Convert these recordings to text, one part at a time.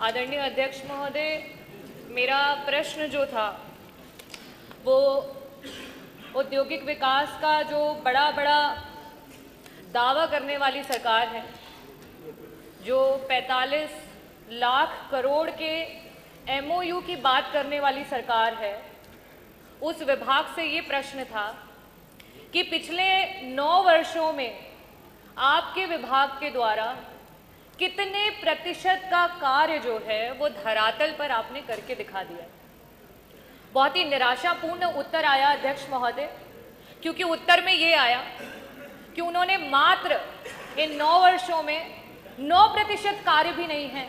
आदरणीय अध्यक्ष महोदय, मेरा प्रश्न जो था वो औद्योगिक विकास का जो बड़ा दावा करने वाली सरकार है, जो 45 लाख करोड़ के MOU की बात करने वाली सरकार है, उस विभाग से ये प्रश्न था कि पिछले 9 वर्षों में आपके विभाग के द्वारा कितने प्रतिशत का कार्य जो है वो धरातल पर आपने करके दिखा दिया। बहुत ही निराशापूर्ण उत्तर आया अध्यक्ष महोदय, क्योंकि उत्तर में ये आया कि उन्होंने मात्र इन 9 वर्षों में 9% कार्य भी नहीं है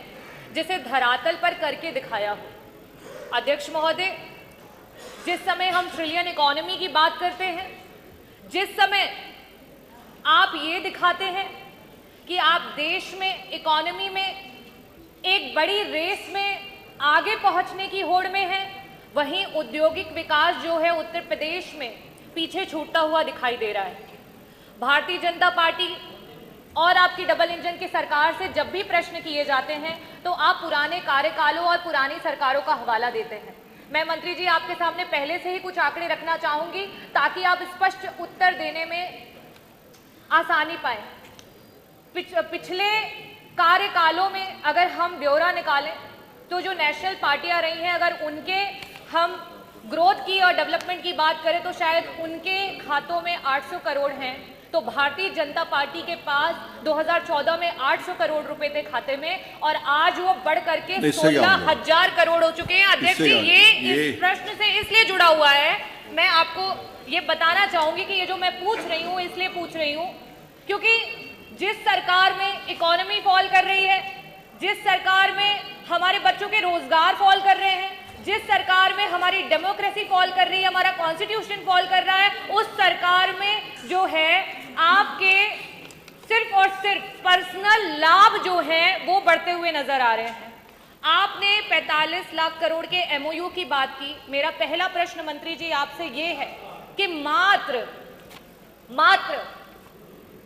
जिसे धरातल पर करके दिखाया हो। अध्यक्ष महोदय, जिस समय हम ट्रिलियन इकोनॉमी की बात करते हैं, जिस समय आप ये दिखाते हैं कि आप देश में इकोनॉमी में एक बड़ी रेस में आगे पहुंचने की होड़ में हैं, वहीं औद्योगिक विकास जो है उत्तर प्रदेश में पीछे छूटता हुआ दिखाई दे रहा है। भारतीय जनता पार्टी और आपकी डबल इंजन की सरकार से जब भी प्रश्न किए जाते हैं तो आप पुराने कार्यकालों और पुरानी सरकारों का हवाला देते हैं। मैं मंत्री जी आपके सामने पहले से ही कुछ आंकड़े रखना चाहूंगी ताकि आप स्पष्ट उत्तर देने में आसानी पाएं। पिछले कार्यकालों में अगर हम ब्यौरा निकालें तो जो नेशनल पार्टियां रही हैं, अगर उनके हम ग्रोथ की और डेवलपमेंट की बात करें तो शायद उनके खातों में 800 करोड़ हैं, तो भारतीय जनता पार्टी के पास 2014 में 800 करोड़ रुपए थे खाते में और आज वो बढ़ करके 16,000 करोड़ हो चुके हैं। अध्यक्ष जी, ये इस प्रश्न से इसलिए जुड़ा हुआ है, मैं आपको ये बताना चाहूंगी कि ये जो मैं पूछ रही हूँ इसलिए पूछ रही हूँ क्योंकि जिस सरकार में इकोनॉमी फॉल कर रही है, जिस सरकार में हमारे बच्चों के रोजगार फॉल कर रहे हैं, जिस सरकार में हमारी डेमोक्रेसी फॉल कर रही है, हमारा कॉन्स्टिट्यूशन फॉल कर रहा है, उस सरकार में जो है आपके सिर्फ और सिर्फ पर्सनल लाभ जो है वो बढ़ते हुए नजर आ रहे हैं। आपने 45 लाख करोड़ के MOU की बात की। मेरा पहला प्रश्न मंत्री जी आपसे ये है कि मात्र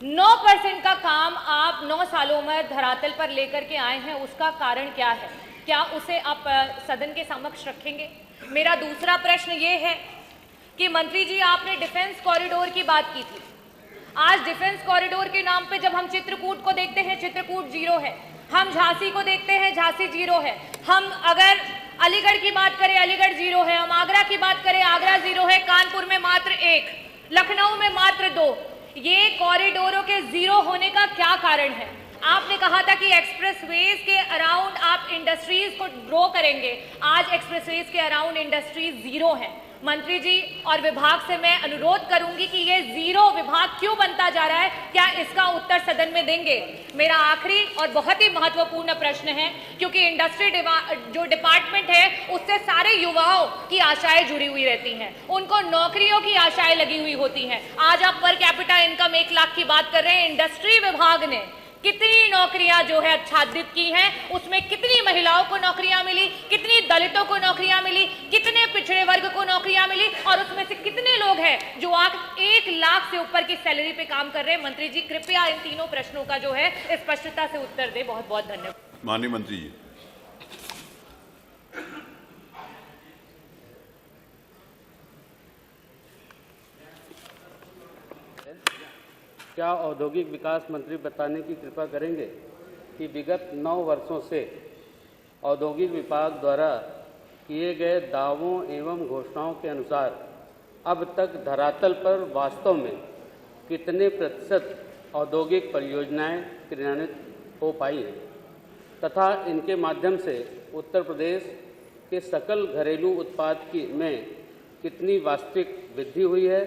9% का काम आप 9 सालों में धरातल पर लेकर के आए हैं, उसका कारण क्या है? क्या उसे आप सदन के समक्ष रखेंगे? मेरा दूसरा प्रश्न ये है कि मंत्री जी आपने डिफेंस कॉरिडोर की बात की थी। आज डिफेंस कॉरिडोर के नाम पे जब हम चित्रकूट को देखते हैं, चित्रकूट 0 है, हम झांसी को देखते हैं, झांसी 0 है, हम अगर अलीगढ़ की बात करें, अलीगढ़ 0 है, हम आगरा की बात करें, आगरा 0 है, कानपुर में मात्र 1, लखनऊ में मात्र 2। ये कॉरिडोरों के 0 होने का क्या कारण है? आपने कहा था कि एक्सप्रेसवेज के अराउंड आप इंडस्ट्रीज को ग्रो करेंगे, आज एक्सप्रेसवेज के अराउंड इंडस्ट्रीज 0 हैं। मंत्री जी और विभाग से मैं अनुरोध करूंगी कि ये 0 विभाग क्यों बनता जा रहा है, क्या इसका उत्तर सदन में देंगे? मेरा आखिरी और बहुत ही महत्वपूर्ण प्रश्न है, क्योंकि इंडस्ट्री जो डिपार्टमेंट है उससे सारे युवाओं की आशाएं जुड़ी हुई रहती हैं, उनको नौकरियों की आशाएं लगी हुई होती हैं। आज आप पर कैपिटा इनकम 1 लाख की बात कर रहे हैं, इंडस्ट्री विभाग ने कितनी नौकरियां जो है आच्छादित की हैं, उसमें कितनी महिलाओं को नौकरियां मिली, कितनी दलितों को नौकरियां मिली, कितने पिछड़े वर्ग को नौकरियां मिली और उसमें से कितने लोग हैं जो आज 1 लाख से ऊपर की सैलरी पे काम कर रहे हैं? मंत्री जी कृपया इन तीनों प्रश्नों का जो है स्पष्टता से उत्तर दे। बहुत बहुत धन्यवाद। माननीय मंत्री जी। क्या औद्योगिक विकास मंत्री बताने की कृपा करेंगे कि विगत 9 वर्षों से औद्योगिक विभाग द्वारा किए गए दावों एवं घोषणाओं के अनुसार अब तक धरातल पर वास्तव में कितने प्रतिशत औद्योगिक परियोजनाएं क्रियान्वित हो पाई हैं तथा इनके माध्यम से उत्तर प्रदेश के सकल घरेलू उत्पाद में कितनी वास्तविक वृद्धि हुई है?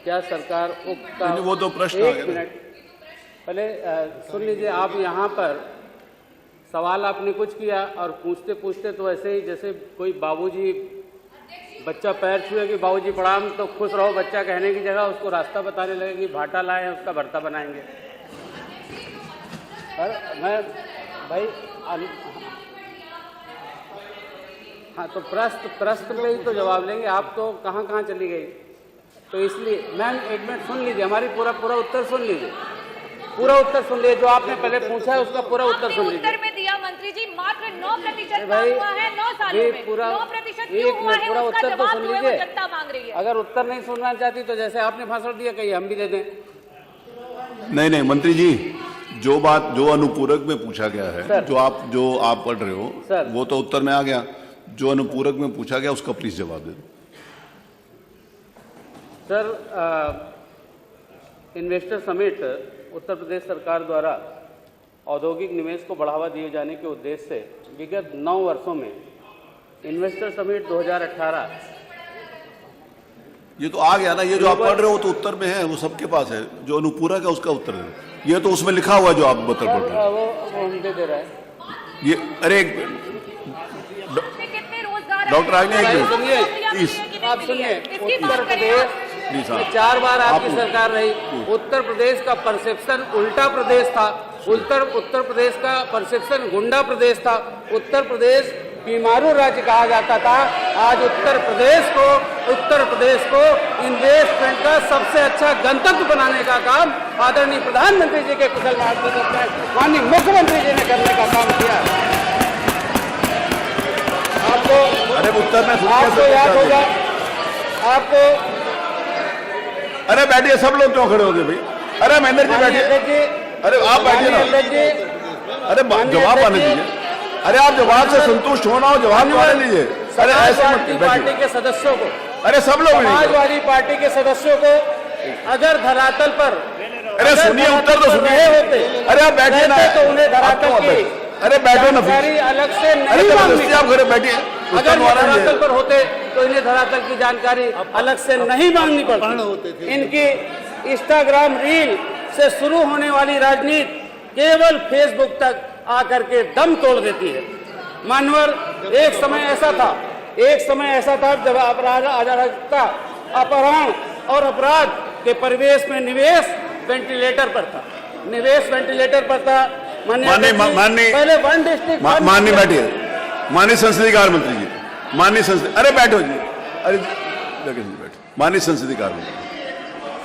क्या सरकार उक्त वो तो प्रश्न 1 मिनट पहले सुन लीजिए। आप यहाँ पर सवाल आपने कुछ किया और पूछते पूछते तो ऐसे ही जैसे कोई बाबूजी बच्चा पैर छुए कि बाबूजी प्रणाम, तो खुश रहो बच्चा कहने की जगह उसको रास्ता बताने लगे कि भाटा लाए हैं उसका भरता बनाएंगे। और मैं भाई हाँ, तो प्रश्न पे ही तो जवाब लेंगे, आप तो कहाँ चली गई। तो इसलिए मैम 1 मिनट सुन लीजिए, हमारी पूरा उत्तर सुन लीजिए, पूरा उत्तर सुन लीजिए। जो आपने पहले पूछा है उसका पूरा उत्तर सुन लीजिए। उत्तर में दिया मंत्री जी, मात्र 9% भाई, काम हुआ है 9 सालों ये में। पूरा- 9% एक क्यों हुआ मिनट, है, पूरा उसका उत्तर तो जवाब सुन जो है वो लीजिए। जनता मांग रही है। अगर उत्तर नहीं सुनना चाहती तो जैसे आपने भाषण दिया कहीं हम भी दे दें। नहीं मंत्री जी, जो बात जो अनुपूरक में पूछा गया है, सर। जो आप पढ़ रहे हो, सर। वो तो उत्तर में आ गया। जो अनुपूरक में पूछा गया उसका प्लीज जवाब दे दो। Sir, investor summit Uttar Pradesh सरकार द्वारा औद्योगिक निवेश को बढ़ावा दिए जाने के उद्देश्य से विगत 9 वर्षों में इन्वेस्टर समिट 2018 ये तो आ गया ना, ये जो आप पढ़ रहे हो तो उत्तर में है, वो सबके पास है। जो अनुपूरक है उसका उत्तर दे दो। ये तो उसमें लिखा हुआ है जो आप उत्तर पढ़ रहे हो। वो हम दे दे रहे हैं। ये अरे एक कितने रोजगार डॉक्टर आगे एक मिनट। सुनिए, प्लीज आप सुनिए, इसकी उत्तर बात करें प्रदेश आप। प्लीज हाँ। में 4 बार आपकी आप- सरकार रही। उत्तर प्रदेश का परसेप्शन उल्टा प्रदेश था। उत्तर प्रदेश का परसेप्शन गुंडा प्रदेश था। उत्तर प्रदेश बीमारू राज्य कहा जाता था। आज उत्तर प्रदेश को इन्वेस्टमेंट का सबसे अच्छा गंतव्य बनाने का काम आदरणीय प्रधानमंत्री जी के कुशल मार्गदर्शन में माननीय मुख्यमंत्री जी ने करने का काम किया। अरे उत्तर में आपको याद होगा, आपको अरे बैठिए, सब लोग क्यों खड़े हो गए भाई? अरे महेंद्र जी बैठिए। अध्यक्ष जी, अरे आप बैठिए ना। अध्यक्ष जी, अरे जवाब आने दीजिए। अरे आप जवाब से संतुष्ट होना हो, जवाब तो आने दीजिए। अरे ऐसे मत समाजवादी पार्टी बैठिए। के सदस्यों को अरे सब लोग नहीं। समाजवादी पार्टी के सदस्यों को अगर धरातल पर अरे सुनिए, उत्तर तो सुनिए। होते अरे आप बैठिए ना। तो उन्हें धरातल आपको की अरे बैठो ना जानकारी फिर। अलग से अरे नहीं मांगनी। जबरदस्ती आप खड़े बैठिए। अगर उत्तर ये वाला नहीं धरातल है। पर होते तो इन्हें धरातल की जानकारी अलग से नहीं मांगनी पड़ती। इनकी इंस्टाग्राम रील से शुरू होने वाली राजनीति केवल फेसबुक तक आकर के दम तोड़ देती है। मानवर, एक समय ऐसा था जब अराजकता, अपहरण और अपराध के परिवेश में निवेश वेंटिलेटर पर था। पहले वन डिस्ट्रिक्ट माननीय बैठिए। माननीय संसदीय कार्य मंत्री जी, माननीय संसदीय, अरे बैठो जी। अरे जगह जी बैठो। माननीय संसदीय कार्य मंत्री।